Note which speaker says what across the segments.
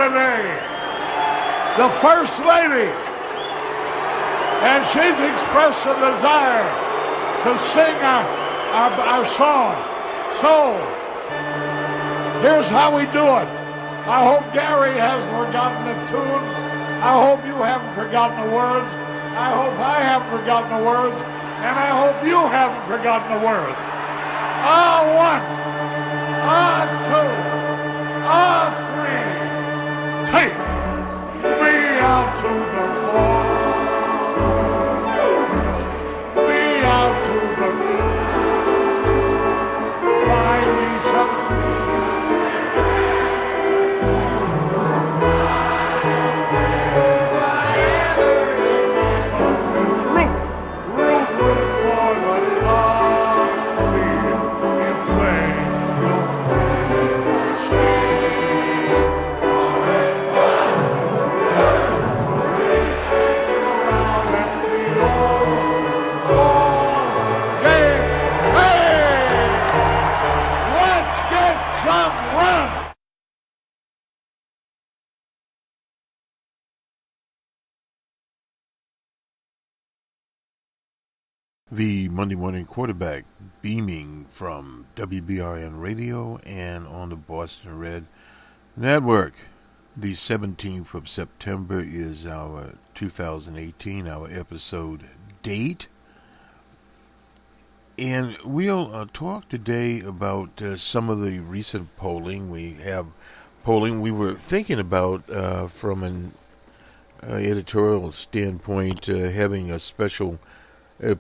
Speaker 1: today, the First Lady, and she's expressed a desire to sing our song. So, here's how we do it. I hope Gary hasn't forgotten the tune. I hope you haven't forgotten the words. I hope I haven't forgotten the words. And I hope you haven't forgotten the words. One, two, three. Take me out to the ball. Me out to the moon. Buy me some.
Speaker 2: The Monday Morning Quarterback, beaming from WBRN Radio and on the Boston Red Network. The 17th of September is our 2018, our episode date. And we'll talk today about some of the recent polling. We have polling we were thinking about from an editorial standpoint, having a special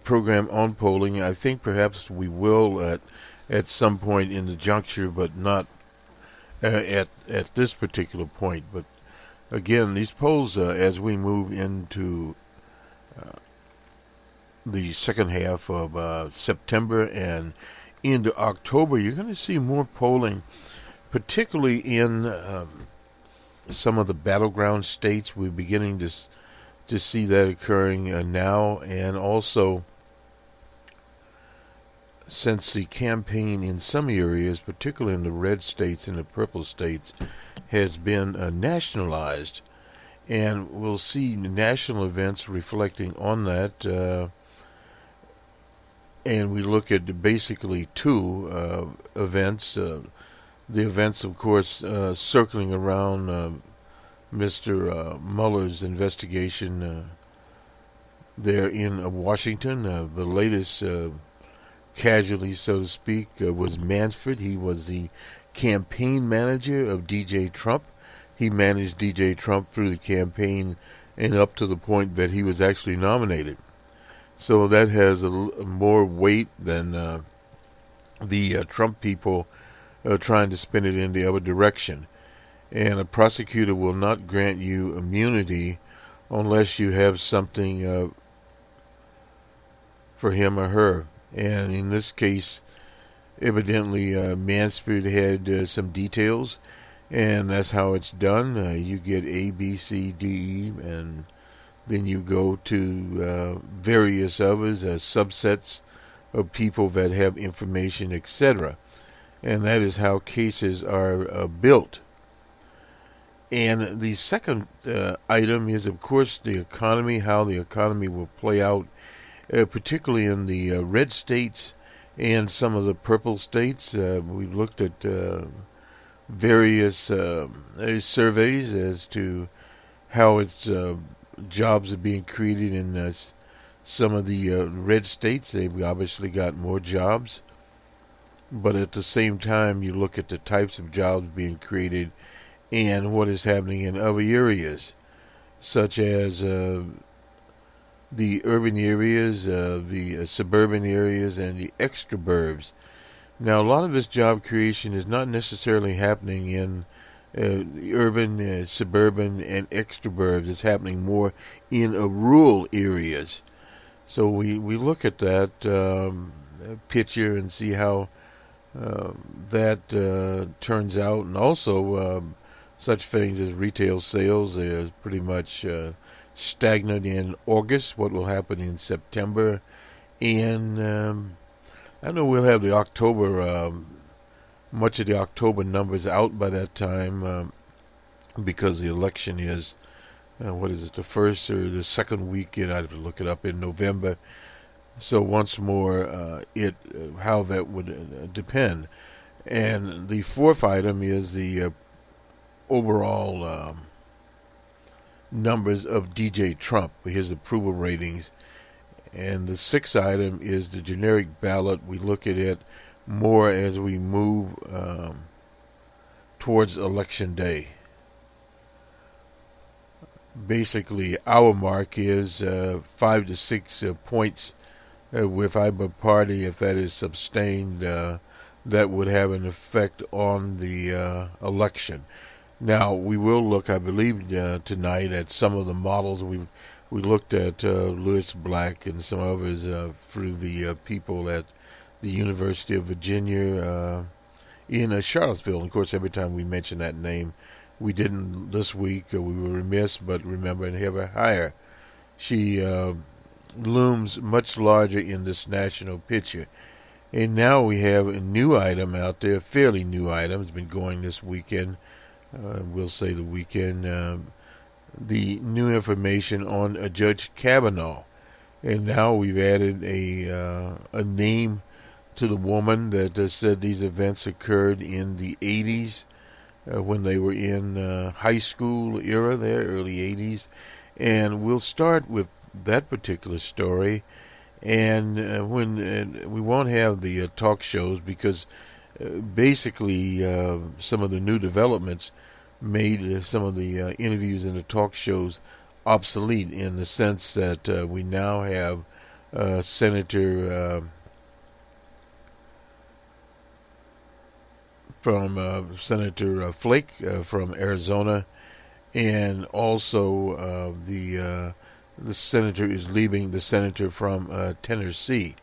Speaker 2: program on polling. I think perhaps we will at some point in the juncture, but not at this particular point. But again, these polls, as we move into the second half of September and into October, you're going to see more polling, particularly in some of the battleground states. We're beginning to see that occurring now, and also since the campaign in some areas, particularly in the red states and the purple states, has been nationalized, and we'll see national events reflecting on that, and we look at basically two events. The events, of course, circling around Mr. Mueller's investigation there in Washington. The latest casualty, so to speak, was Manfred. He was the campaign manager of D.J. Trump. He managed D.J. Trump through the campaign and up to the point that he was actually nominated. So that has more weight than the Trump people trying to spin it in the other direction. And a prosecutor will not grant you immunity unless you have something for him or her. And in this case, evidently, Mansfield had some details, and that's how it's done. You get A, B, C, D, E, and then you go to various others, subsets of people that have information, etc. And that is how cases are built. And the second item is, of course, the economy, how the economy will play out, particularly in the red states and some of the purple states. We've looked at various surveys as to how its jobs are being created in some of the red states. They've obviously got more jobs. But at the same time, you look at the types of jobs being created and what is happening in other areas, such as the urban areas, the suburban areas, and the extraburbs. Now, a lot of this job creation is not necessarily happening in the urban, suburban, and extraburbs. It's happening more in rural areas. So we look at that picture and see how that turns out, and also such things as retail sales is pretty much stagnant in August. What will happen in September? And I know we'll have the October, much of the October numbers out by that time. because the election is, the first or the second weekend, I'd have to look it up, in November. So once more, how that would depend. And the fourth item is the overall numbers of DJ Trump, his approval ratings. And the sixth item is the generic ballot. We look at it more as we move towards Election Day. Basically, our mark is 5 to 6 points with either party. If that is sustained, that would have an effect on the election. Now, we will look, I believe, tonight at some of the models. We looked at Lewis Black and some others through the people at the University of Virginia in Charlottesville. And of course, every time we mention that name, we didn't this week. We were remiss, but remember, and have her higher. She looms much larger in this national picture. And now we have a new item out there, a fairly new item. It's been going this weekend. We'll say the weekend. The new information on Judge Kavanaugh. And now we've added a name to the woman that said these events occurred in the 80s when they were in high school era there, early 80s. And we'll start with that particular story. And when we won't have the talk shows because basically some of the new developments made some of the interviews in the talk shows obsolete, in the sense that we now have Senator Flake from Arizona, and also the senator is leaving, the senator from Tennessee.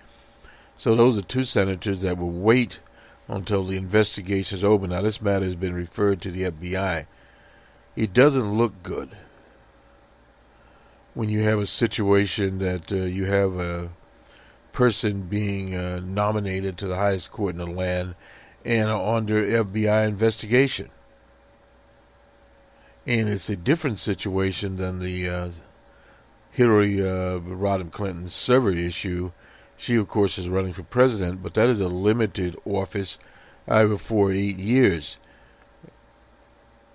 Speaker 2: So those are two senators that will wait until the investigation is over. Now, this matter has been referred to the FBI. It doesn't look good when you have a situation that you have a person being nominated to the highest court in the land and are under FBI investigation. And it's a different situation than the Hillary Rodham Clinton server issue. She, of course, is running for president, but that is a limited office, either for 8 years.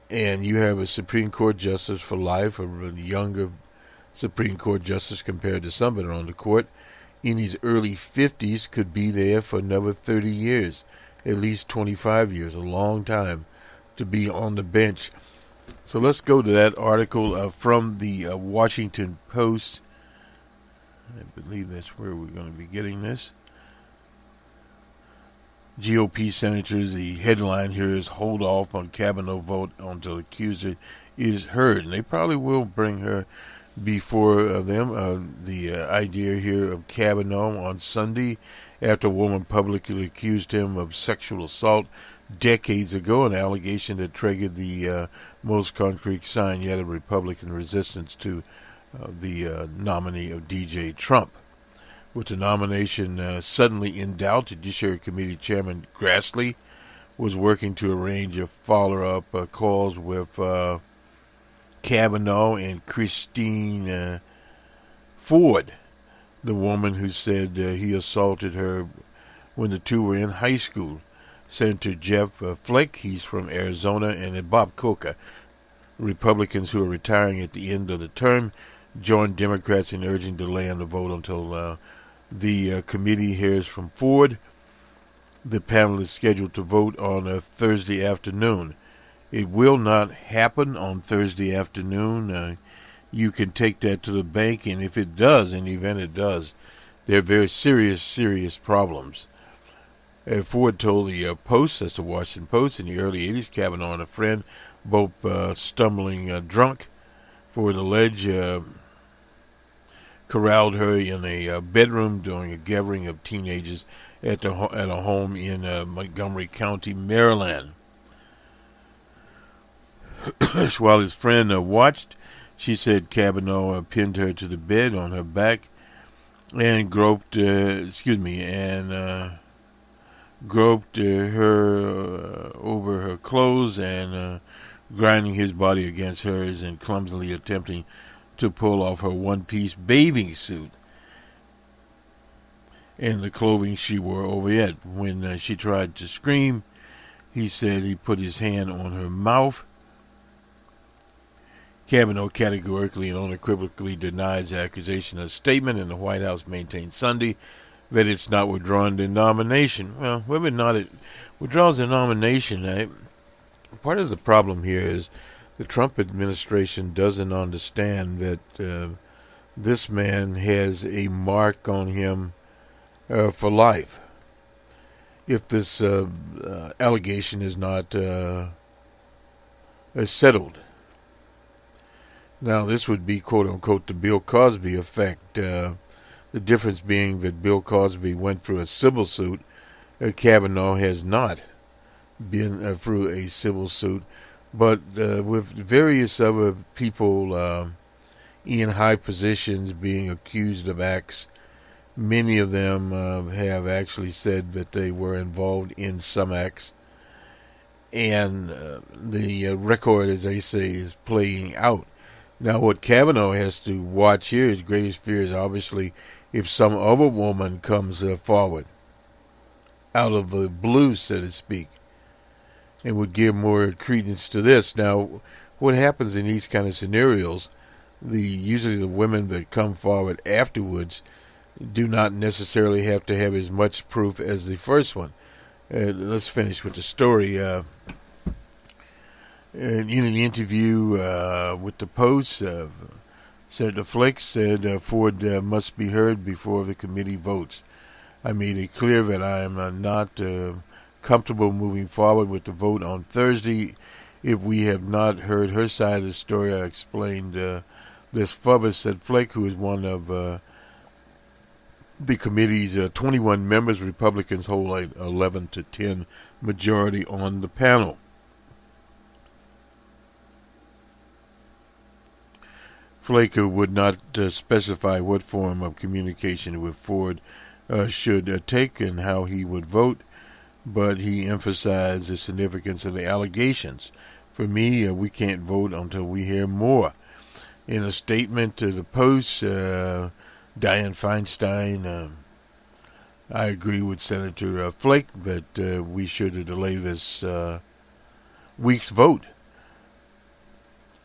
Speaker 2: And you have a Supreme Court justice for life, a younger Supreme Court justice compared to some that are on the court, in his early 50s, could be there for another 30 years, at least 25 years, a long time to be on the bench. So let's go to that article from the Washington Post. I believe that's where we're going to be getting this. GOP senators, the headline here is hold off on Kavanaugh vote until accuser is heard. And they probably will bring her before them. The idea here of Kavanaugh on Sunday, after a woman publicly accused him of sexual assault decades ago, an allegation that triggered the most concrete sign yet of Republican resistance to the nominee of DJ Trump. With the nomination suddenly in doubt, Judiciary Committee Chairman Grassley was working to arrange a follow-up calls with Kavanaugh and Christine Ford, the woman who said he assaulted her when the two were in high school. Senator Jeff Flake, he's from Arizona, and Bob Corker, Republicans who are retiring at the end of the term, joined Democrats in urging delay on the vote until the committee hears from Ford. The panel is scheduled to vote on a Thursday afternoon. It will not happen on Thursday afternoon. You can take that to the bank, and if it does, in the event it does, there are very serious problems. Ford told the Post, that's the Washington Post, in the early 80s, Kavanaugh and a friend, both stumbling drunk, Ford alleged corralled her in a bedroom during a gathering of teenagers at a home in Montgomery County, Maryland. While his friend watched, she said Kavanaugh pinned her to the bed on her back and groped her over her clothes and grinding his body against hers and clumsily attempting to pull off her one-piece bathing suit and the clothing she wore over it. When she tried to scream, he said he put his hand on her mouth. Kavanaugh categorically and unequivocally denies the accusation. A statement in the White House maintained Sunday that it's not withdrawing the nomination. Well, whether or not it withdraws the nomination, part of the problem here is the Trump administration doesn't understand that this man has a mark on him for life. If this allegation is not settled. Now, this would be, quote-unquote, the Bill Cosby effect. The difference being that Bill Cosby went through a civil suit. Kavanaugh has not been through a civil suit. But with various other people in high positions being accused of acts, many of them have actually said that they were involved in some acts. And the record, as they say, is playing out. Now, what Kavanaugh has to watch here, his greatest fear is obviously if some other woman comes forward, out of the blue, so to speak, and would give more credence to this. Now, what happens in these kind of scenarios, usually the women that come forward afterwards do not necessarily have to have as much proof as the first one. Let's finish with the story. In an interview with the Post, Senator Flake said Ford must be heard before the committee votes. I made it clear that I am not comfortable moving forward with the vote on Thursday. If we have not heard her side of the story, I explained this further, said Flake, who is one of the committee's 21 members. Republicans hold an 11-10 majority on the panel. Flake would not specify what form of communication with Ford should take and how he would vote, but he emphasized the significance of the allegations. For me, we can't vote until we hear more. In a statement to the Post, Dianne Feinstein, I agree with Senator Flake that we should delay this week's vote.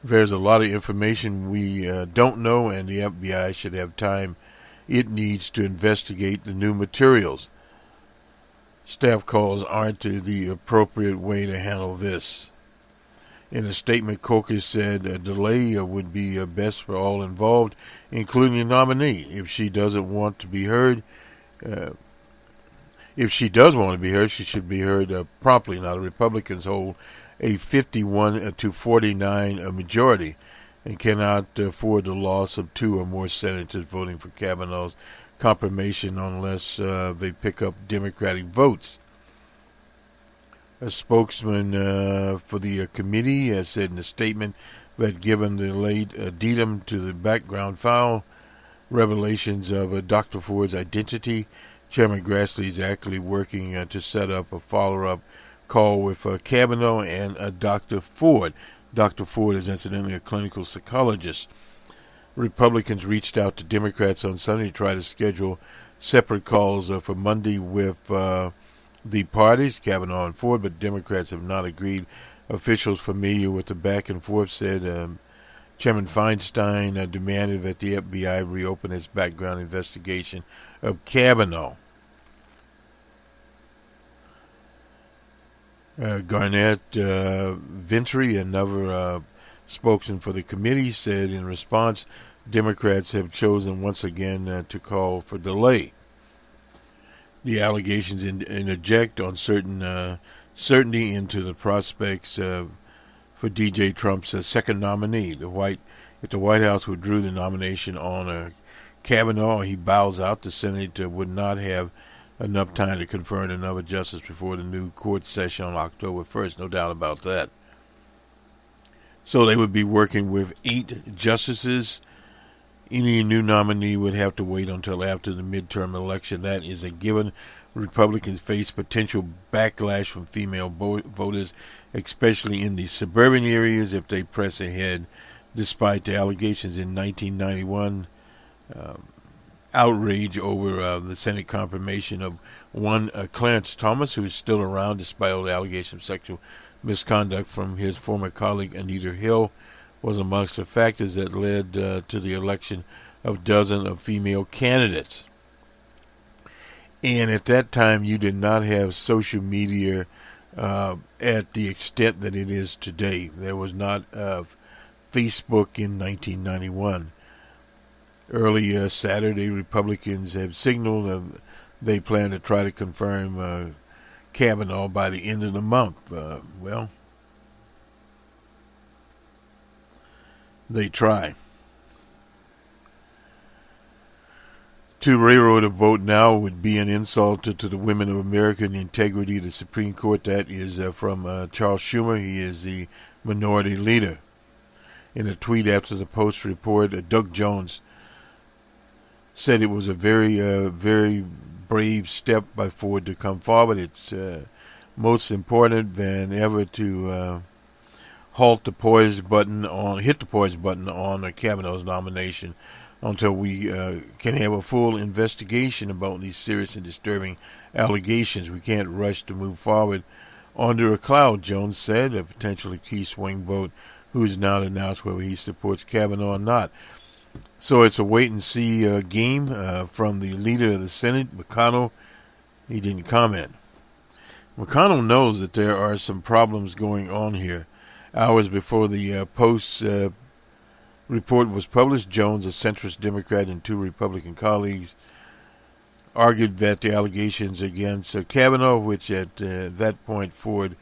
Speaker 2: There's a lot of information we don't know, and the FBI should have time it needs to investigate the new materials. Staff calls aren't the appropriate way to handle this. In a statement, Corker said a delay would be best for all involved, including the nominee. If she doesn't want to be heard, she should be heard promptly. Now, the Republicans hold a 51-49 majority and cannot afford the loss of two or more senators voting for Kavanaugh's confirmation unless they pick up Democratic votes. A spokesman for the committee said in a statement that given the late datum to the background file revelations of Dr. Ford's identity, Chairman Grassley is actively working to set up a follow-up call with Kavanaugh and Dr. Ford. Dr. Ford is incidentally a clinical psychologist. Republicans reached out to Democrats on Sunday to try to schedule separate calls for Monday with the parties, Kavanaugh and Ford, but Democrats have not agreed. Officials familiar with the back and forth said Chairman Feinstein demanded that the FBI reopen its background investigation of Kavanaugh. Garnett Ventry, another spokesman for the committee, said in response, Democrats have chosen once again to call for delay. The allegations interject on certainty into the prospects for D.J. Trump's second nominee. If the White House withdrew the nomination on Kavanaugh, he bows out. The Senate would not have enough time to confirm another justice before the new court session on October 1st, no doubt about that. So they would be working with 8 justices. Any new nominee would have to wait until after the midterm election. That is a given. Republicans face potential backlash from female voters, especially in the suburban areas, if they press ahead, despite the allegations in 1991 outrage over the Senate confirmation of one Clarence Thomas, who is still around despite all the allegations of sexual misconduct from his former colleague Anita Hill, was amongst the factors that led to the election of dozens of female candidates. And at that time, you did not have social media at the extent that it is today. There was not Facebook in 1991. Early Saturday, Republicans have signaled they plan to try to confirm Kavanaugh by the end of the month. Well, they try. To railroad a vote now would be an insult to the women of America and the integrity of the Supreme Court. That is from Charles Schumer. He is the minority leader. In a tweet after the Post report, Doug Jones said it was a very brave step by Ford to come forward. It's most important than ever to hit the pause button on Kavanaugh's nomination until we can have a full investigation about these serious and disturbing allegations. We can't rush to move forward under a cloud, Jones said, a potentially key swing vote who has now announced whether he supports Kavanaugh or not. So it's a wait-and-see game from the leader of the Senate, McConnell. He didn't comment. McConnell knows that there are some problems going on here. Hours before the Post report was published, Jones, a centrist Democrat, and two Republican colleagues argued that the allegations against Kavanaugh, which at that point Ford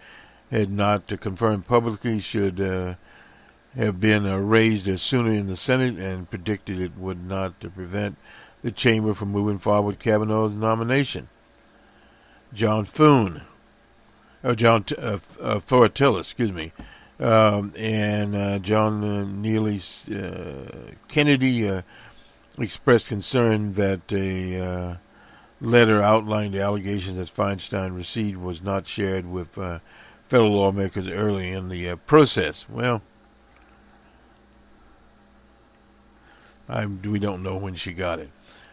Speaker 2: had not confirmed publicly, should have been raised sooner in the Senate, and predicted it would not prevent the chamber from moving forward with Kavanaugh's nomination. John Fortillis, and John Neely Kennedy expressed concern that a letter outlining the allegations that Feinstein received was not shared with fellow lawmakers early in the process. Well, we don't know when she got it.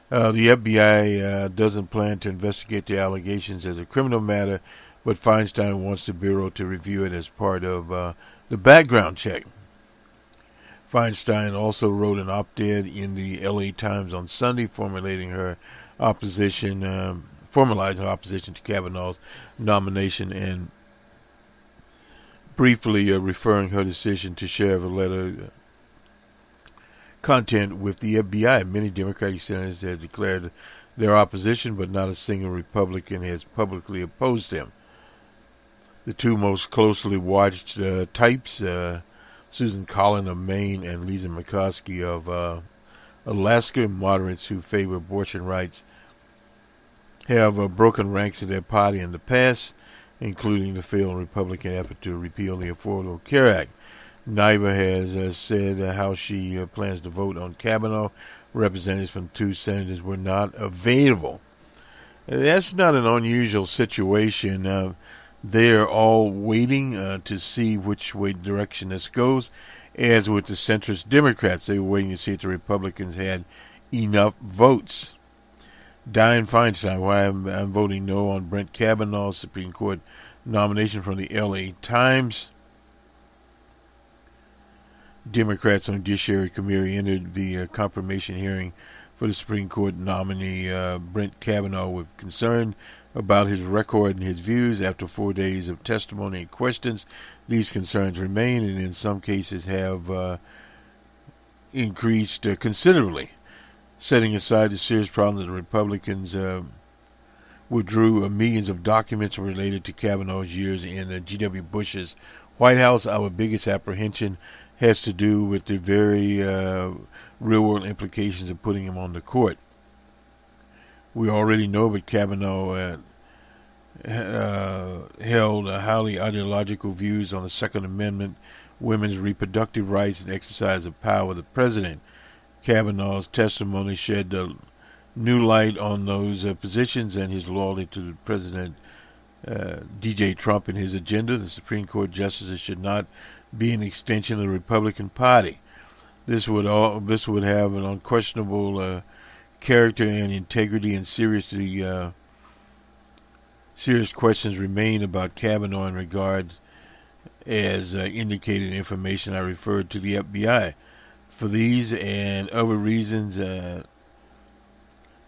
Speaker 2: The FBI doesn't plan to investigate the allegations as a criminal matter, but Feinstein wants the Bureau to review it as part of the background check. Feinstein also wrote an op-ed in the LA Times on Sunday formalizing her opposition to Kavanaugh's nomination and briefly referring her decision to share the letter content with the FBI. Many Democratic senators have declared their opposition, but not a single Republican has publicly opposed them. The two most closely watched types, Susan Collins of Maine and Lisa Murkowski of Alaska, moderates who favor abortion rights, have broken ranks of their party in the past, including the failed Republican effort to repeal the Affordable Care Act. Neither has said how she plans to vote on Kavanaugh. Representatives from two senators were not available. That's not an unusual situation. They're all waiting to see which direction this goes. As with the centrist Democrats, they were waiting to see if the Republicans had enough votes. Dianne Feinstein, why I'm voting no on Brett Kavanaugh's Supreme Court nomination from the LA Times. Democrats on Judiciary Committee entered the confirmation hearing for the Supreme Court nominee Brett Kavanaugh with concern about his record and his views. After 4 days of testimony and questions, these concerns remain and in some cases have increased considerably. Setting aside the serious problem that the Republicans withdrew millions of documents related to Kavanaugh's years in G.W. Bush's White House, our biggest apprehension has to do with the very real-world implications of putting him on the court. We already know that Kavanaugh held highly ideological views on the Second Amendment, women's reproductive rights, and exercise of power of the president. Kavanaugh's testimony shed new light on those positions and his loyalty to President D.J. Trump and his agenda. The Supreme Court justices should not be an extension of the Republican Party. This would have an unquestionable character and integrity, and serious questions remain about Kavanaugh in regard as indicated in information I referred to the FBI. For these and other reasons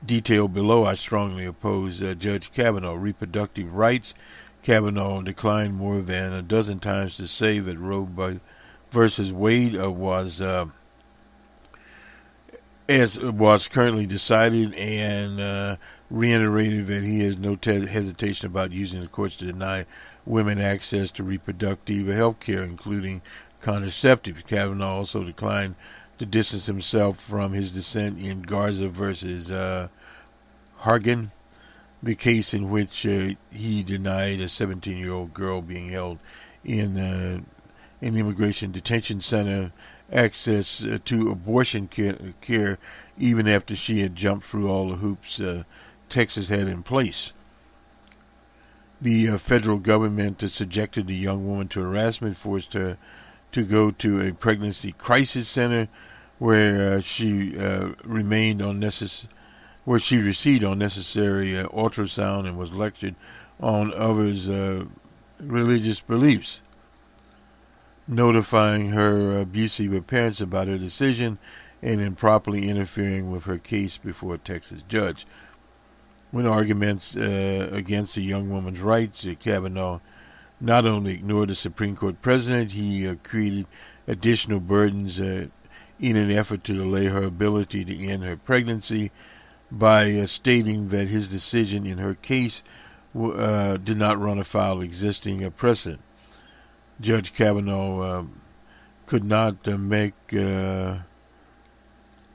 Speaker 2: detailed below, I strongly oppose Judge Kavanaugh. Reproductive rights. Kavanaugh declined more than a dozen times to say that Roe versus Wade was currently decided, and reiterated that he has no hesitation about using the courts to deny women access to reproductive health care, including contraceptives. Kavanaugh also declined to distance himself from his dissent in Garza versus Hargan, the case in which he denied a 17-year-old girl being held in an immigration detention center access to abortion care even after she had jumped through all the hoops Texas had in place. The federal government subjected the young woman to harassment, forced her to go to a pregnancy crisis center where she received unnecessary ultrasound and was lectured on others' religious beliefs, notifying her abusive parents about her decision and improperly interfering with her case before a Texas judge. When arguments against the young woman's rights, Kavanaugh not only ignored the Supreme Court president, he created additional burdens in an effort to delay her ability to end her pregnancy by stating that his decision in her case did not run afoul of existing precedent. Judge Kavanaugh could not make clear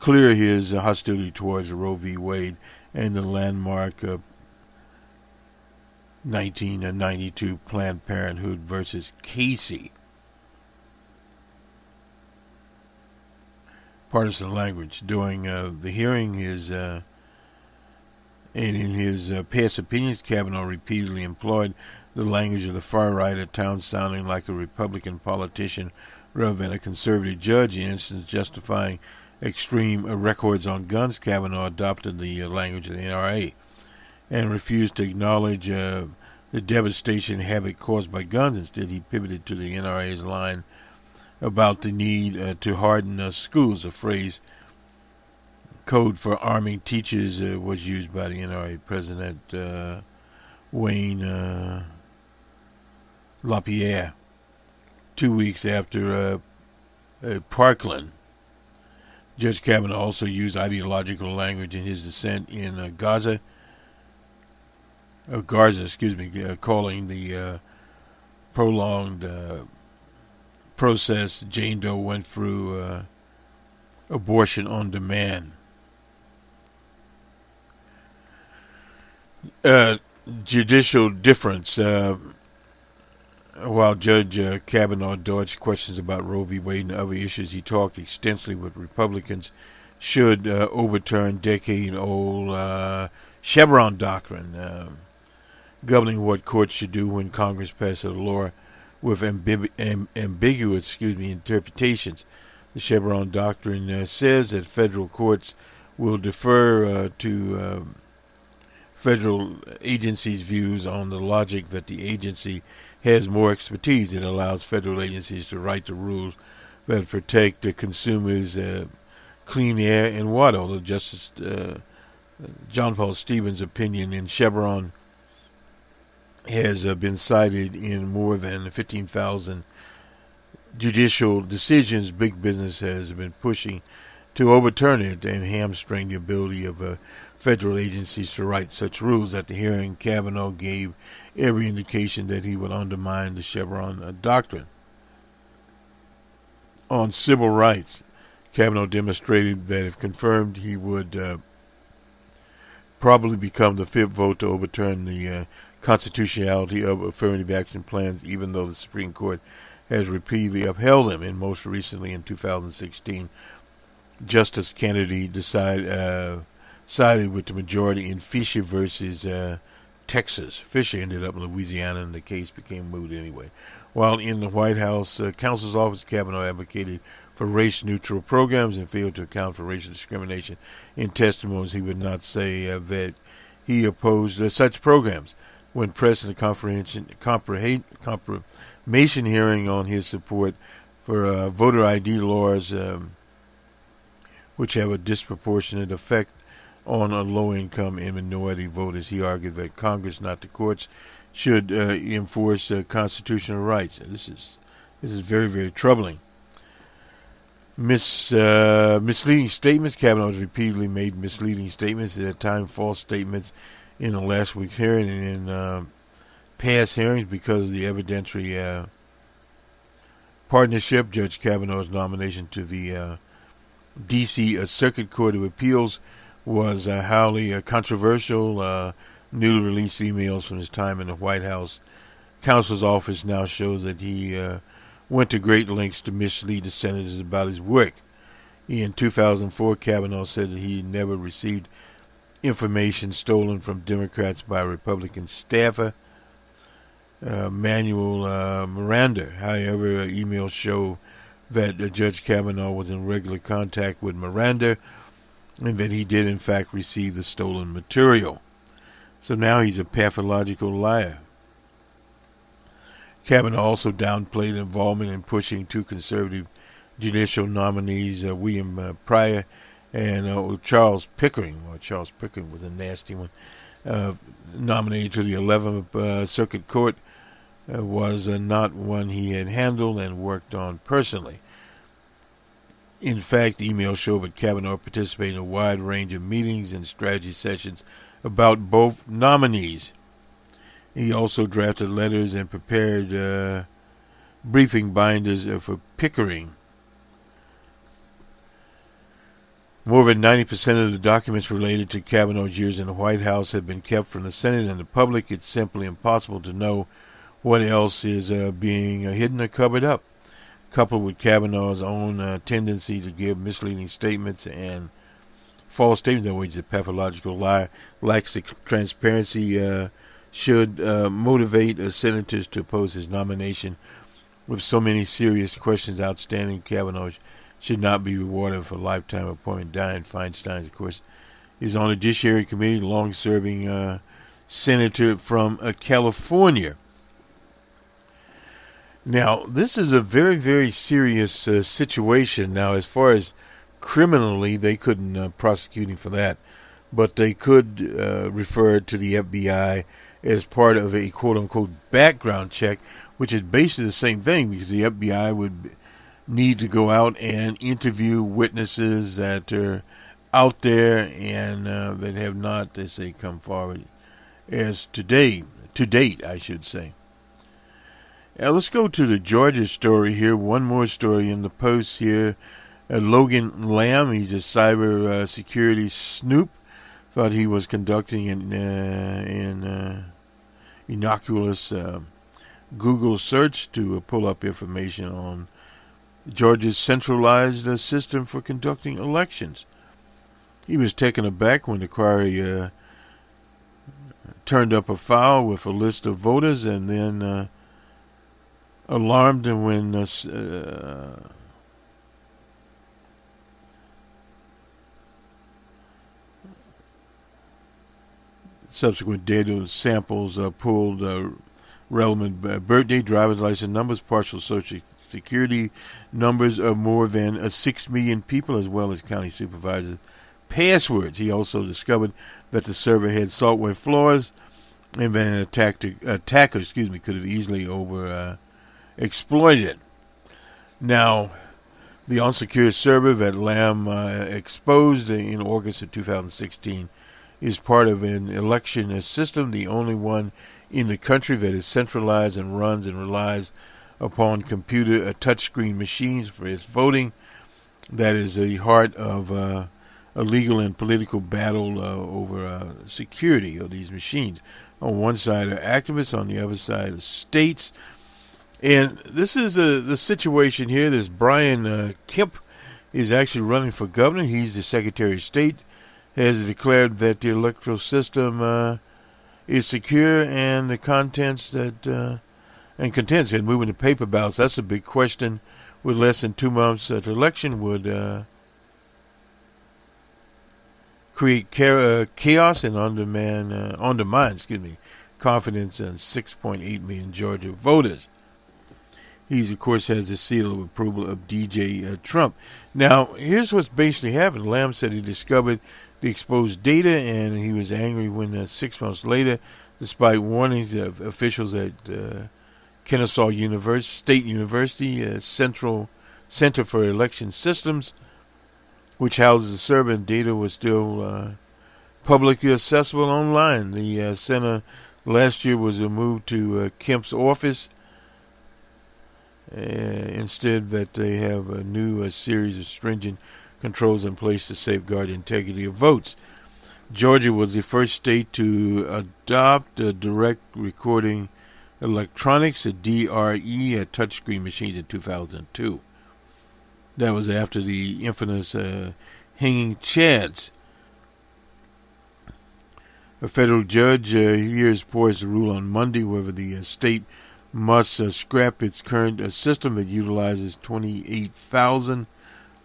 Speaker 2: his hostility towards Roe v. Wade and the landmark 1992 Planned Parenthood versus Casey. Partisan language. During the hearing, and in his past opinions, Kavanaugh repeatedly employed the language of the far right at times, sounding like a Republican politician rather than a conservative judge. In instance justifying extreme records on guns, Kavanaugh adopted the language of the NRA and refused to acknowledge the devastation and havoc caused by guns. Instead, he pivoted to the NRA's line about the need to harden schools. A phrase code for arming teachers was used by the NRA president Wayne LaPierre 2 weeks after Parkland. Judge Kavanaugh also used ideological language in his dissent in Garza, calling the prolonged process Jane Doe went through abortion on demand. Judicial difference. While Judge Kavanaugh dodged questions about Roe v. Wade and other issues, he talked extensively with Republicans should overturn decade-old Chevron doctrine governing what courts should do when Congress passes a law with ambiguous interpretations. The Chevron doctrine says that federal courts will defer to federal agencies' views on the logic that the agency has more expertise. It allows federal agencies to write the rules that protect the consumers' clean air and water. Although Justice John Paul Stevens' opinion in Chevron has been cited in more than 15,000 judicial decisions, big business has been pushing to overturn it and hamstring the ability of federal agencies to write such rules. At the hearing, Kavanaugh gave every indication that he would undermine the Chevron doctrine. On civil rights, Kavanaugh demonstrated that if confirmed, he would probably become the fifth vote to overturn the constitutionality of affirmative action plans, even though the Supreme Court has repeatedly upheld them, and most recently in 2016, Justice Kennedy sided with the majority in Fisher versus Texas. Fisher ended up in Louisiana, and the case became moot anyway. While in the White House counsel's office, Kavanaugh advocated for race-neutral programs and failed to account for racial discrimination in testimonies. He would not say that he opposed such programs. When pressed in a confirmation hearing on his support for voter ID laws, which have a disproportionate effect on low-income and minority voters, he argued that Congress, not the courts, should enforce constitutional rights. This is very, very troubling. Misleading statements. Kavanaugh has repeatedly made misleading statements, at times false statements, in the last week's hearing and in past hearings because of the evidentiary partnership. Judge Kavanaugh's nomination to the D.C. Circuit Court of Appeals was highly controversial. Newly released emails from his time in the White House counsel's office now shows that he went to great lengths to mislead the senators about his work. In 2004, Kavanaugh said that he never received information stolen from Democrats by a Republican staffer, Manuel Miranda. However, emails show that Judge Kavanaugh was in regular contact with Miranda and that he did in fact receive the stolen material. So now he's a pathological liar. Kavanaugh also downplayed involvement in pushing two conservative judicial nominees, William Pryor and Charles Pickering. Well, Charles Pickering was a nasty one. Nominated to the 11th Circuit Court was not one he had handled and worked on personally. In fact, emails show that Kavanaugh participated in a wide range of meetings and strategy sessions about both nominees. He also drafted letters and prepared briefing binders for Pickering. More than 90% of the documents related to Kavanaugh's years in the White House have been kept from the Senate and the public. It's simply impossible to know what else is being hidden or covered up. Coupled with Kavanaugh's own tendency to give misleading statements and false statements, in which a pathological lie lacks the transparency should motivate senators to oppose his nomination. With so many serious questions outstanding, Kavanaugh should not be rewarded for a lifetime appointment. Dianne Feinstein, of course, is on the Judiciary Committee, long-serving senator from California. Now, this is a very, very serious situation. Now, as far as criminally, they couldn't prosecute him for that, but they could refer to the FBI as part of a quote-unquote background check, which is basically the same thing, because the FBI would need to go out and interview witnesses that are out there and that have not, they say, come forward as to date, I should say. Now let's go to the Georgia story here. One more story in the Post here. Logan Lamb, he's a cyber security snoop, thought he was conducting an innocuous Google search to pull up information on Georgia's centralized system for conducting elections. He was taken aback when the query turned up a file with a list of voters, and then alarmed when subsequent data samples pulled relevant birthday, driver's license numbers, partial social security numbers of more than 6 million people, as well as county supervisors' passwords. He also discovered that the server had software flaws, and that an attacker could have easily exploited it. Now, the unsecured server that Lamb exposed in August of 2016 is part of an election system, the only one in the country that is centralized and runs and relies upon computer touchscreen machines for its voting. That is the heart of a legal and political battle over security of these machines. On one side are activists, on the other side are states. And this is the situation here. This Brian Kemp is actually running for governor. He's the Secretary of State has declared that the electoral system is secure and the contents and moving to paper ballots. That's a big question. With less than 2 months to election, would create chaos and undermine confidence in 6.8 million Georgia voters. He, of course, has the seal of approval of DJ Trump. Now, here's what's basically happened. Lamb said he discovered the exposed data, and he was angry when 6 months later, despite warnings of officials at Kennesaw State University, Center for Election Systems, which houses the server, and data was still publicly accessible online. The center last year was moved to Kemp's office. Instead, that they have a new series of stringent controls in place to safeguard the integrity of votes. Georgia was the first state to adopt direct recording electronics, a DRE, touchscreen machines in 2002. That was after the infamous hanging chads. A federal judge here is poised to rule on Monday whether the state must scrap its current system that utilizes 28,000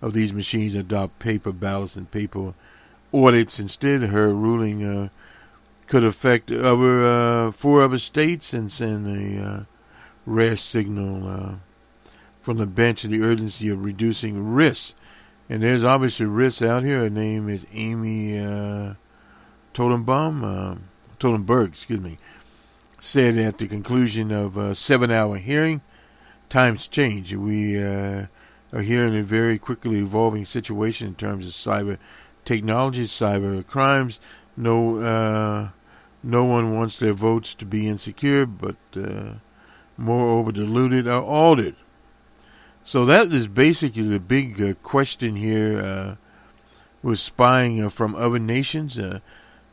Speaker 2: of these machines, adopt paper ballots and paper audits. Instead, her ruling could affect 4 other states and send a rare signal from the bench of the urgency of reducing risks. And there's obviously risks out here. Her name is Amy Totenberg, said at the conclusion of a 7-hour hearing, times change. We are here in a very quickly evolving situation in terms of cyber technology, cyber crimes. No one wants their votes to be insecure, but moreover diluted or altered. So that is basically the big question here with spying from other nations.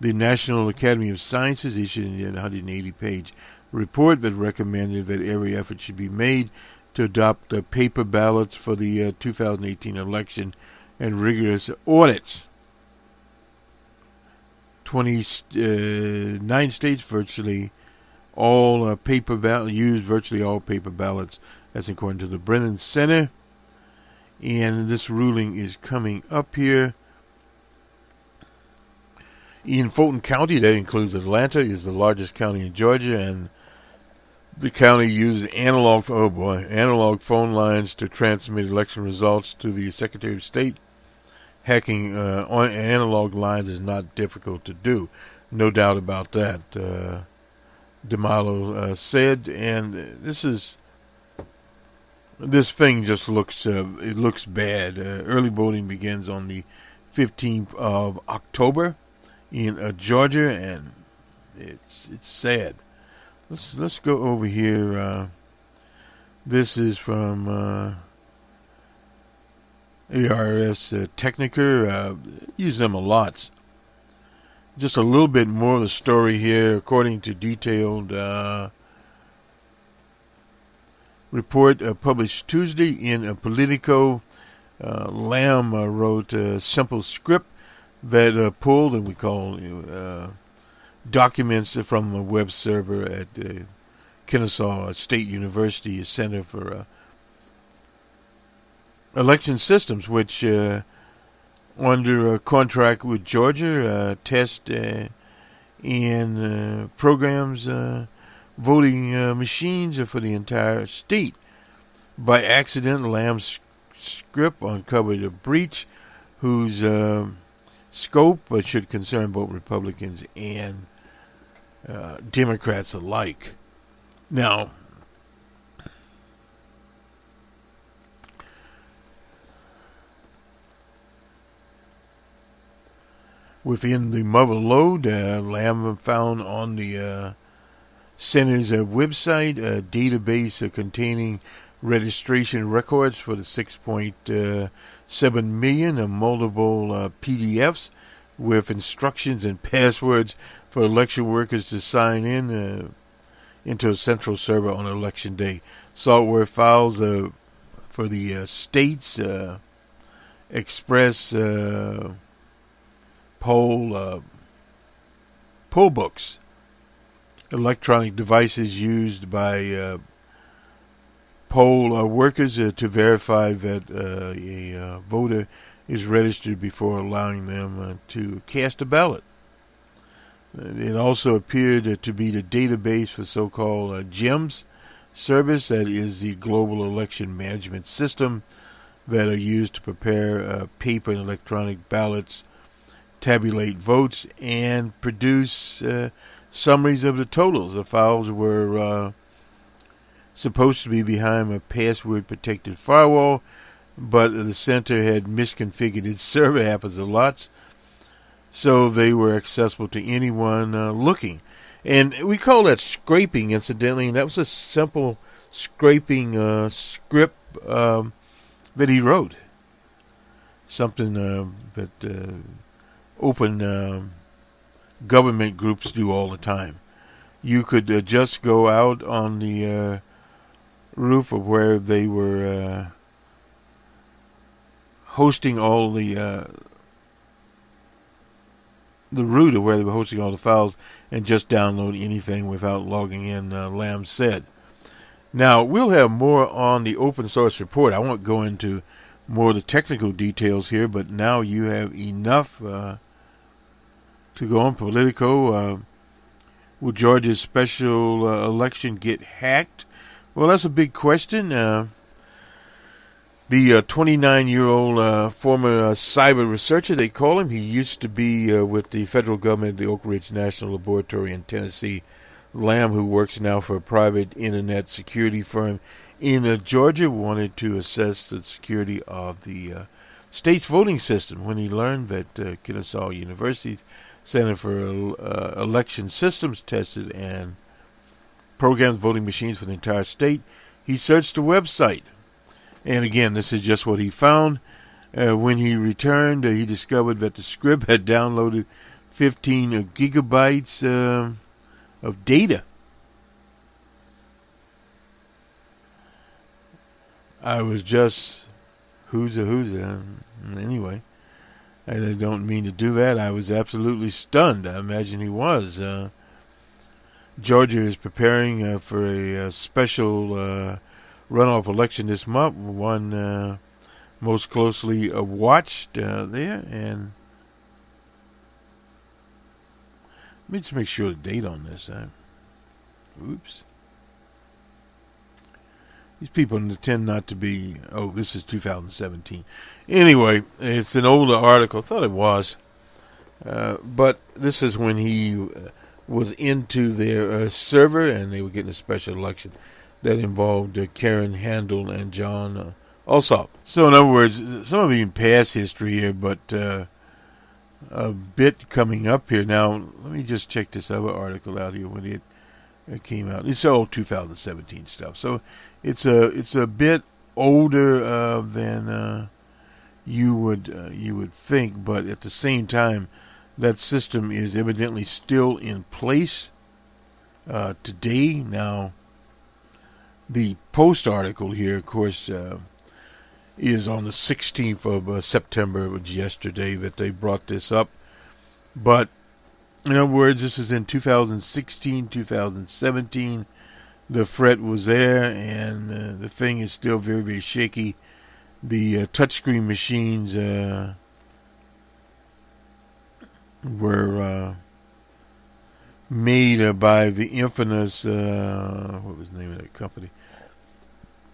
Speaker 2: The National Academy of Sciences issued a 180-page report that recommended that every effort should be made to adopt paper ballots for the 2018 election and rigorous audits. 29 states virtually all paper ballots, use virtually all paper ballots. That's according to the Brennan Center. And this ruling is coming up here. In Fulton County, that includes Atlanta, is the largest county in Georgia, and the county uses analog phone lines to transmit election results to the Secretary of State. Hacking on analog lines is not difficult to do, no doubt about that. DeMalo said, and this thing just looks it looks bad. Early voting begins on the 15th of October in Georgia, and it's sad. Let's go over here. This is from ARS Technica. Use them a lot. Just a little bit more of the story here, according to detailed report published Tuesday in Politico. Lamb wrote a simple script that pulled, and we call documents from the web server at Kennesaw State University Center for Election Systems, which under a contract with Georgia, test and programs voting machines for the entire state. By accident, Lamb's script uncovered a breach whose scope should concern both Republicans and Democrats alike. Now, within the mother load, Lamb found on the Center's website a database containing registration records for the 6.7 million of multiple PDFs with instructions and passwords for election workers to sign in into a central server on election day. Software files for the states express poll books, electronic devices used by poll workers to verify that a voter is registered before allowing them to cast a ballot. It also appeared to be the database for so-called GEMS service, that is the global election management system that are used to prepare paper and electronic ballots, tabulate votes, and produce summaries of the totals. The files were supposed to be behind a password-protected firewall, but the center had misconfigured its server happens a lot, so they were accessible to anyone looking. And we call that scraping, incidentally, and that was a simple scraping script that he wrote. Something that open government groups do all the time. You could just go out on the roof of where they were hosting all the root of where they were hosting all the files, and just download anything without logging in, Lamb said. Now, we'll have more on the open source report. I won't go into more of the technical details here, but now you have enough to go on. Politico, will Georgia's special election get hacked? Well, that's a big question. The 29-year-old former cyber researcher, they call him, he used to be with the federal government at the Oak Ridge National Laboratory in Tennessee. Lamb, who works now for a private internet security firm in Georgia, wanted to assess the security of the state's voting system when he learned that Kennesaw University's Center for Election Systems tested and programmed voting machines for the entire state. He searched the website. And again, this is just what he found. When he returned, he discovered that the script had downloaded 15 gigabytes of data. I was just, who's anyway. I don't mean to do that. I was absolutely stunned. I imagine he was. Georgia is preparing for a special runoff election this month, one most closely watched there. And let me just make sure the date on this. Oops. These people tend not to be, this is 2017. Anyway, it's an older article. I thought it was. But this is when he was into their server, and they were getting a special election that involved Karen Handel and John Alsop. So in other words, some of it in past history here, but a bit coming up here. Now, let me just check this other article out here when it came out. It's all 2017 stuff. So it's a bit older than you would think, but at the same time, that system is evidently still in place today. Now, the Post article here, of course, is on the 16th of September, which was yesterday that they brought this up. But, in other words, this is in 2016, 2017. The threat was there, and the thing is still very, very shaky. The touchscreen machines were made by the infamous, what was the name of that company?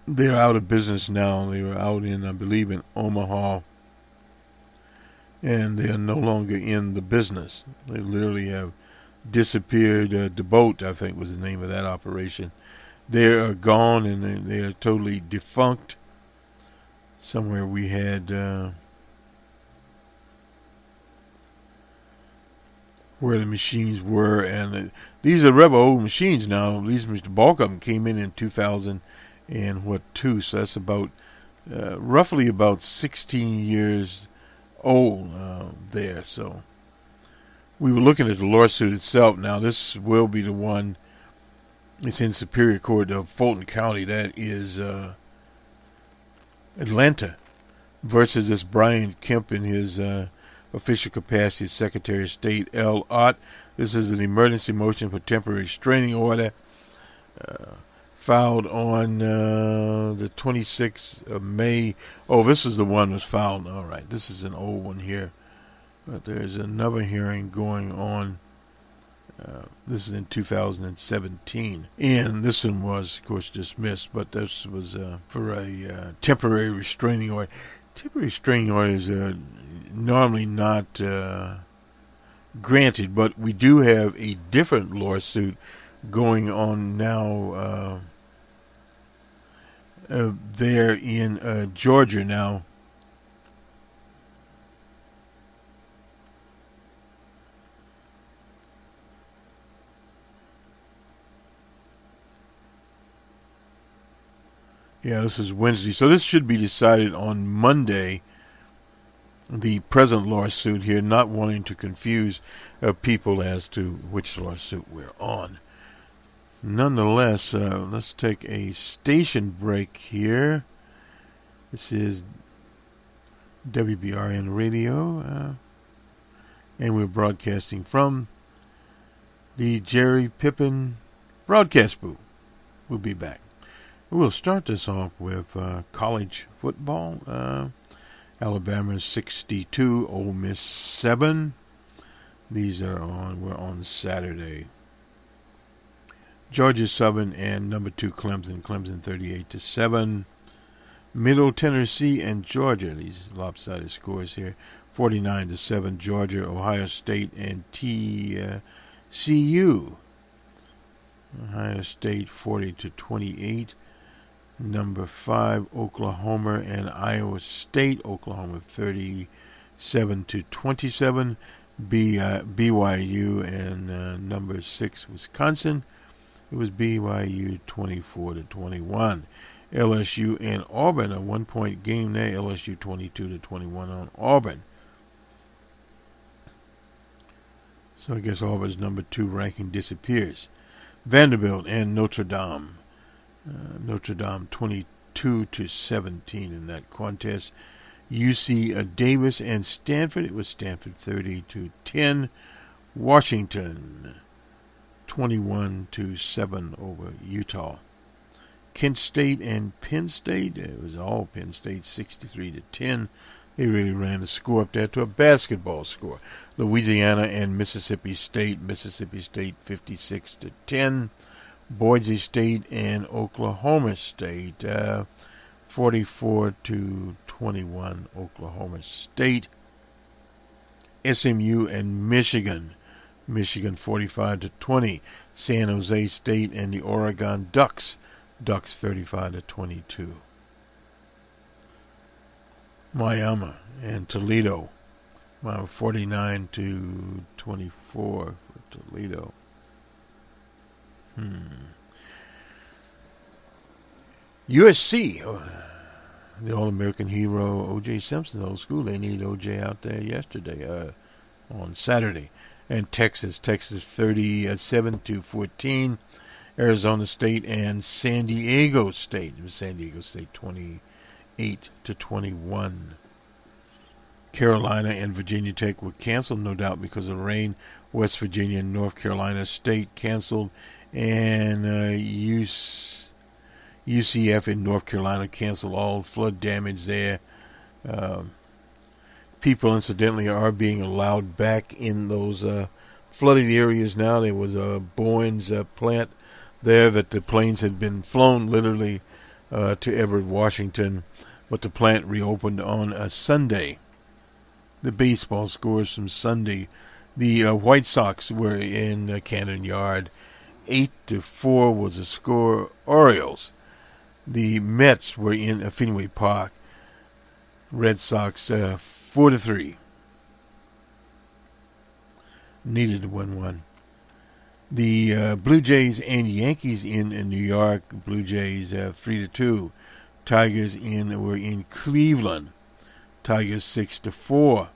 Speaker 2: They're out of business now. They were out in, I believe, in Omaha, and they are no longer in the business. They literally have disappeared. DeBoat, I think, was the name of that operation. They are gone, and they are totally defunct. Somewhere we had where the machines were, and these are rather old machines now. These, the bulk of them came in 2002, so that's about roughly about 16 years old there. So we were looking at the lawsuit itself. Now this will be the one. It's in Superior Court of Fulton County. That is Atlanta versus this Brian Kemp and his official capacity as Secretary of State L. Ott. This is an emergency motion for temporary restraining order filed on the 26th of May. Oh, this is the one that was filed. All right, this is an old one here. But there's another hearing going on. This is in 2017. And this one was, of course, dismissed, but this was for a temporary restraining order. Temporary restraining orders are normally not granted, but we do have a different lawsuit going on now there in Georgia now. Yeah, this is Wednesday. So this should be decided on Monday. The present lawsuit here, not wanting to confuse people as to which lawsuit we're on. Nonetheless, let's take a station break here. This is WBRN Radio, and we're broadcasting from the Jerry Pippin broadcast booth. We'll be back. We'll start this off with college football. Alabama 62, Ole Miss 7. These we're on Saturday. Georgia 7 and number 2 Clemson 38-7. Middle Tennessee and Georgia, these lopsided scores here, 49-7 Georgia. Ohio State and TCU. Ohio State 40-28. Number 5, Oklahoma and Iowa State. Oklahoma 37-27. BYU and number 6, Wisconsin. It was BYU 24-21. LSU and Auburn, a 1-point game there. LSU 22-21 on Auburn. So I guess Auburn's number 2 ranking disappears. Vanderbilt and Notre Dame. Notre Dame 22-17 in that contest. UC Davis and Stanford. It was Stanford 30-10. Washington 21-7 over Utah. Kent State and Penn State. It was all Penn State 63-10. They really ran the score up there to a basketball score. Louisiana and Mississippi State. Mississippi State 56-10. Boise State and Oklahoma State, 44-21 Oklahoma State. SMU and Michigan, Michigan 45-20. San Jose State and the Oregon Ducks, Ducks 35-22. Miami and Toledo, 49-24 for Toledo. USC, the All-American hero O.J. Simpson's old school. They need O.J. out there yesterday, on Saturday. And Texas 37-14. Arizona State and San Diego State. It was San Diego State 28-21. Carolina and Virginia Tech were canceled, no doubt because of rain. West Virginia and North Carolina State canceled. And UCF in North Carolina canceled. All flood damage there. People, incidentally, are being allowed back in those flooded areas now. There was a Boeing's plant there that the planes had been flown literally to Everett, Washington, but the plant reopened on a Sunday. The baseball scores from Sunday. The White Sox were in Camden Yard. 8-4 was the score. Orioles. The Mets were in Fenway Park. Red Sox 4-3. Needed to win one. The Blue Jays and Yankees in New York. Blue Jays 3-2. Tigers were in Cleveland. Tigers 6-4.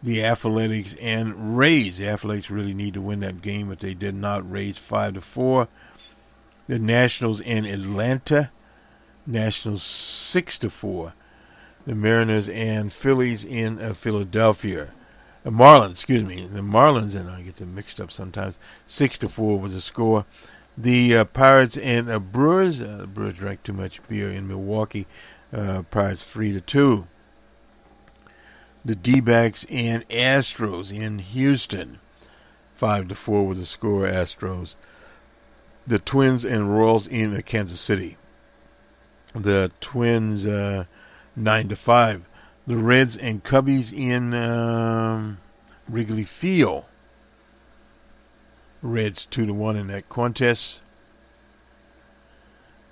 Speaker 2: The Athletics and Rays. The Athletics really need to win that game, but they did not. Rays 5-4. The Nationals and Atlanta. Nationals 6-4. The Mariners and Phillies in Philadelphia. Marlins, the Marlins, and I get them mixed up sometimes. 6-4 was the score. The Pirates and Brewers. The Brewers drank too much beer in Milwaukee. Pirates 3-2. The D-backs and Astros in Houston. 5-4 was the score. Astros. The Twins and Royals in Kansas City. The Twins 9-5. The Reds and Cubbies in Wrigley Field. Reds 2-1 in that contest.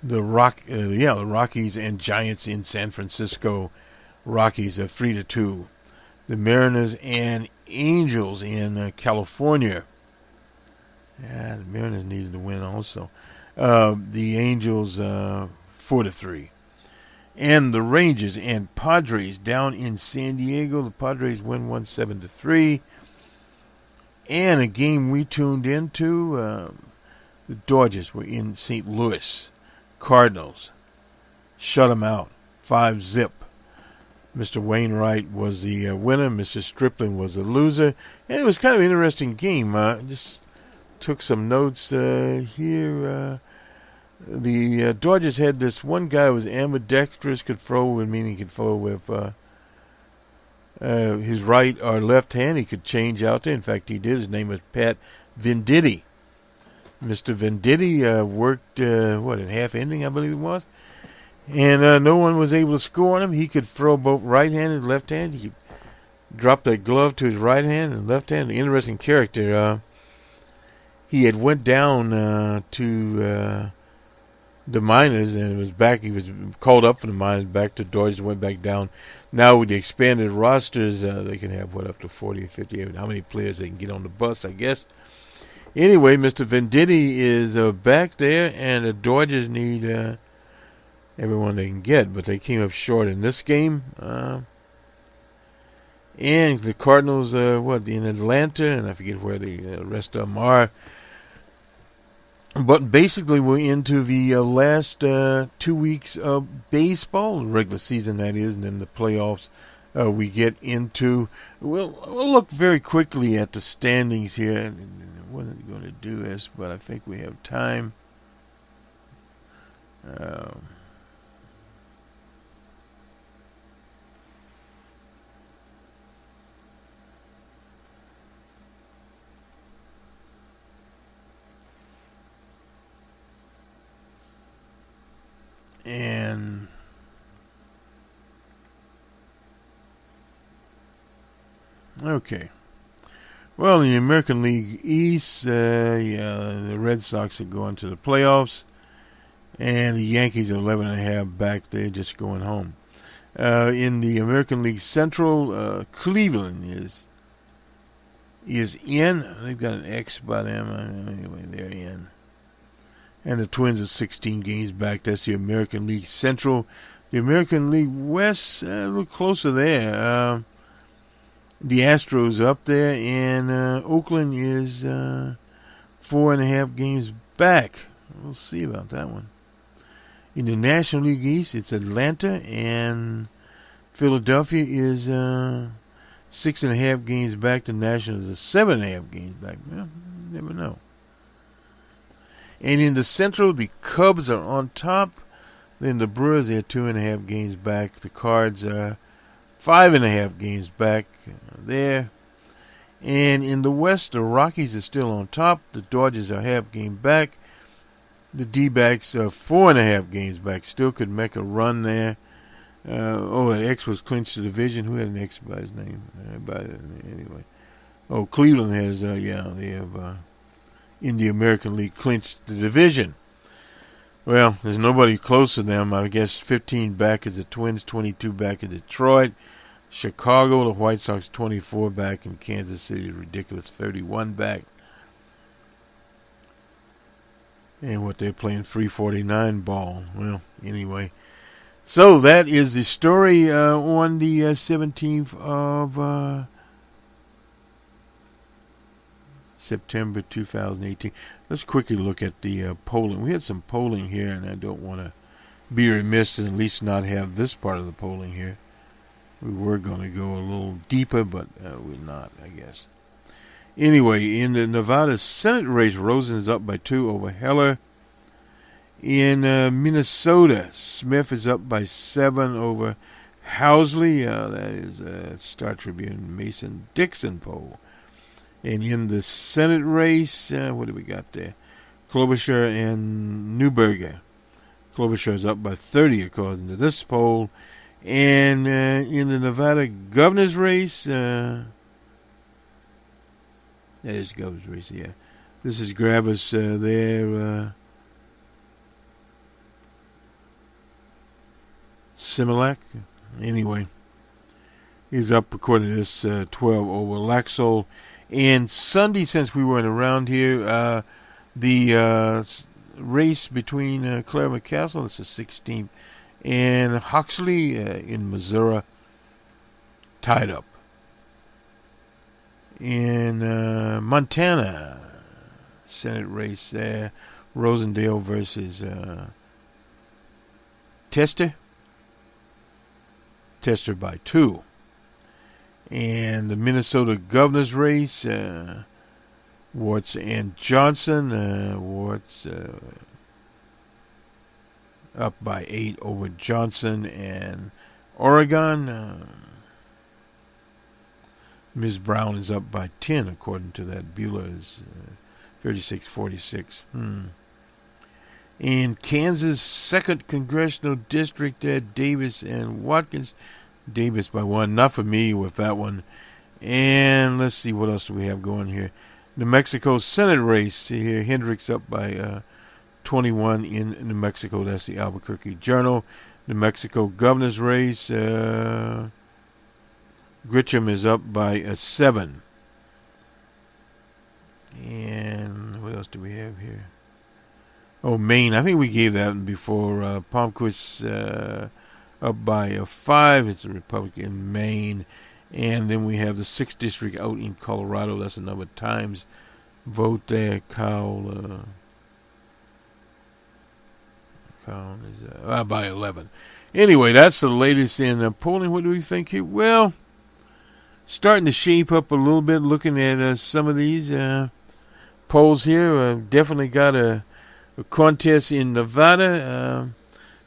Speaker 2: The Rockies and Giants in San Francisco. Rockies 3-2. The Mariners and Angels in California. Yeah, the Mariners needed to win also. The Angels 4-3. And the Rangers and Padres down in San Diego. The Padres win 7-3. And a game we tuned into, the Dodgers were in St. Louis. Cardinals shut them out, 5-0. Mr. Wainwright was the winner. Mr. Stripling was the loser. And it was kind of an interesting game. Just took some notes here. The Dodgers had this one guy who was ambidextrous, could throw, meaning he could throw with his right or left hand. He could change out there. In fact, he did. His name was Pat Venditti. Mr. Venditti worked, in half inning, I believe it was. And no one was able to score on him. He could throw both right hand and left hand. He dropped that glove to his right hand and left hand. An interesting character. He had went down to the minors and was back. He was called up for the minors, back to Dodgers, went back down. Now with the expanded rosters, they can have, up to 40 or 50. How many players they can get on the bus, I guess. Anyway, Mr. Venditti is back there, and the Dodgers need everyone they can get, but they came up short in this game. And the Cardinals, in Atlanta, and I forget where the rest of them are. But basically, we're into the last 2 weeks of baseball, the regular season that is, and then the playoffs we get into. We'll look very quickly at the standings here. I wasn't going to do this, but I think we have time. And okay. Well, in the American League East, the Red Sox are going to the playoffs, and the Yankees are 11.5 back. They're just going home. In the American League Central, Cleveland is in. They've got an X by them. Anyway, they're in. And the Twins are 16 games back. That's the American League Central. The American League West, a little closer there. The Astros up there, and Oakland is 4.5 games back. We'll see about that one. In the National League East, it's Atlanta, and Philadelphia is 6.5 games back. The Nationals are 7.5 games back. Well, you never know. And in the Central, the Cubs are on top. Then the Brewers are 2.5 games back. The Cards are 5.5 games back there. And in the West, the Rockies are still on top. The Dodgers are half game back. The D-backs are 4.5 games back. Still could make a run there. The X was clinched the division. Who had an X by his name? Anyway. Oh, Cleveland has, they have... in the American League clinched the division. Well, there's nobody close to them. I guess 15 back is the Twins, 22 back is Detroit. Chicago, the White Sox, 24 back, and Kansas City, ridiculous, 31 back. And what they're playing, 349 ball. Well, anyway. So that is the story on the 17th of... September 2018. Let's quickly look at the polling. We had some polling here, and I don't want to be remiss and at least not have this part of the polling here. We were going to go a little deeper, but we're not, I guess. Anyway, in the Nevada Senate race, Rosen is up by 2 over Heller. In Minnesota, Smith is up by 7 over Housley. That is a Star Tribune Mason-Dixon poll. And in the Senate race, what do we got there? Klobuchar and Neuberger. Klobuchar is up by 30 according to this poll. And in the Nevada governor's race, that is the governor's race, yeah. This is Gravis there. Similac. Anyway, he's up according to this 12 over Laxalt. And Sunday, since we weren't around here, the race between Claire McCaskill, that's the 16th, and Huxley in Missouri, tied up. In Montana, Senate race, Rosendale versus Tester. Tester by 2. And the Minnesota governor's race, Warts and Johnson. Warts up by 8 over Johnson and Oregon. Ms. Brown is up by 10 according to that. Bueller is 36-46. In Kansas, 2nd Congressional District, Davis and Watkins. Davis by 1. Not for me with that one. And let's see, what else do we have going here? New Mexico Senate race. Here, Hendricks up by 21 in New Mexico. That's the Albuquerque Journal. New Mexico governor's race. Grisham is up by 7. And what else do we have here? Oh, Maine. I think we gave that one before. Palmquist up by 5. It's a Republican in Maine. And then we have the 6th district out in Colorado. That's a number of times vote there. Kyle is by 11. Anyway, that's the latest in polling. What do we think here? Well, starting to shape up a little bit. Looking at some of these polls here, definitely got a contest in Nevada,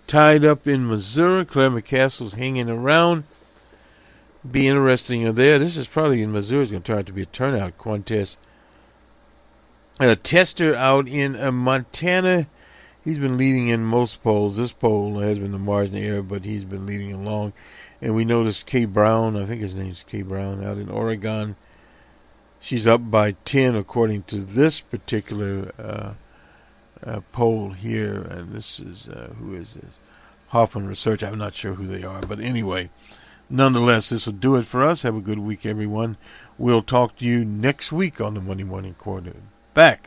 Speaker 2: tied up in Missouri. Claire McCaskill's hanging around. Be interesting there. This is probably in Missouri. It's going to turn out to be a turnout contest. Tester out in Montana. He's been leading in most polls. This poll has been the margin of error, but he's been leading along. And we noticed Kay Brown, I think his name's Kay Brown, out in Oregon. She's up by 10 according to this particular poll here. And this is, who is this? Hoffman Research. I'm not sure who they are. But anyway, nonetheless, this will do it for us. Have a good week, everyone. We'll talk to you next week on the Monday Morning Quarter. Back.